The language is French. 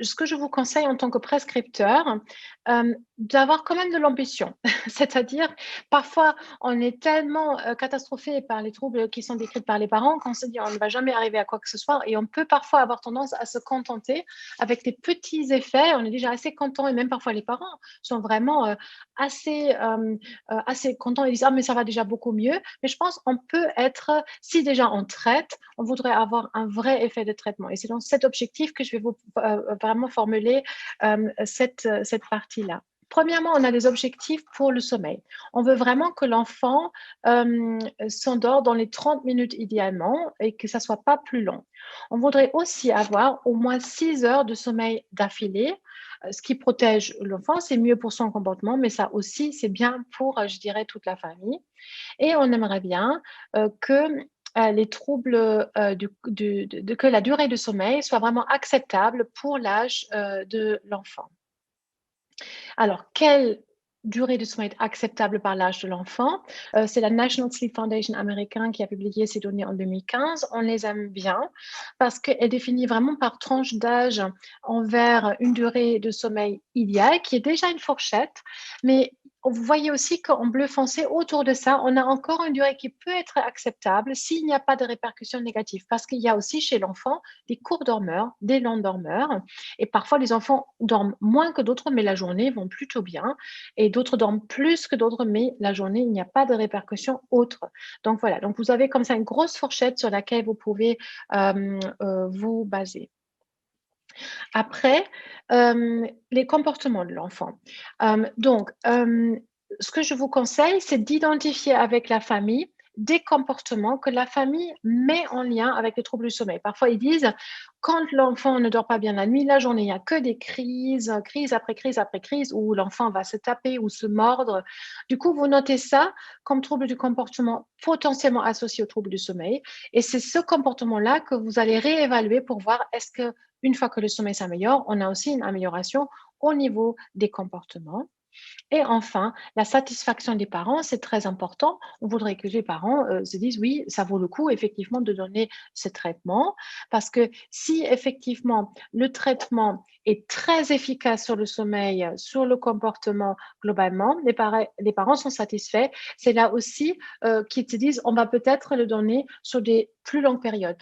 ce que je vous conseille en tant que prescripteur, d'avoir quand même de l'ambition. C'est-à-dire, parfois, on est tellement, catastrophé par les troubles qui sont décrits par les parents qu'on se dit: «On ne va jamais arriver à quoi que ce soit» et on peut parfois avoir tendance à se contenter avec des petits effets. On est déjà assez content et même parfois les parents sont vraiment, assez contents. Ils disent: «Ah mais ça va déjà beaucoup mieux». Mais je pense on peut être si déjà on traite, on voudrait avoir un vrai effet de traitement et c'est dans cet objectif que je vais vous vraiment formuler cette partie-là. Premièrement, on a des objectifs pour le sommeil. On veut vraiment que l'enfant s'endort dans les 30 minutes idéalement et que ça soit pas plus long. On voudrait aussi avoir au moins 6 heures de sommeil d'affilée, ce qui protège l'enfant. C'est mieux pour son comportement, mais ça aussi, c'est bien pour, je dirais, toute la famille. Et on aimerait bien que les troubles, que la durée de sommeil soit vraiment acceptable pour l'âge de l'enfant. Alors, quelle durée de sommeil est acceptable par l'âge de l'enfant? C'est la National Sleep Foundation américain qui a publié ces données en 2015. On les aime bien parce qu'elle définit vraiment par tranche d'âge envers une durée de sommeil idéale qui est déjà une fourchette, mais vous voyez aussi qu'en bleu foncé, autour de ça, on a encore une durée qui peut être acceptable s'il n'y a pas de répercussions négatives. Parce qu'il y a aussi chez l'enfant des courts dormeurs, des longs dormeurs, et parfois, les enfants dorment moins que d'autres, mais la journée, vont plutôt bien. Et d'autres dorment plus que d'autres, mais la journée, il n'y a pas de répercussions autres. Donc voilà, donc vous avez comme ça une grosse fourchette sur laquelle vous pouvez vous baser. Après, les comportements de l'enfant. Ce que je vous conseille, c'est d'identifier avec la famille des comportements que la famille met en lien avec les troubles du sommeil. Parfois, ils disent: «Quand l'enfant ne dort pas bien la nuit, la journée, il y a que des crises, crise après crise après crise, où l'enfant va se taper ou se mordre». Du coup, vous notez ça comme trouble du comportement potentiellement associé au trouble du sommeil et c'est ce comportement-là que vous allez réévaluer pour voir est-ce que une fois que le sommeil s'améliore, on a aussi une amélioration au niveau des comportements. Et enfin, la satisfaction des parents, c'est très important. On voudrait que les parents se disent, oui, ça vaut le coup effectivement de donner ce traitement, parce que si effectivement le traitement est très efficace sur le sommeil, sur le comportement globalement, les parents sont satisfaits. C'est là aussi qu'ils se disent, on va peut-être le donner sur des plus longues périodes.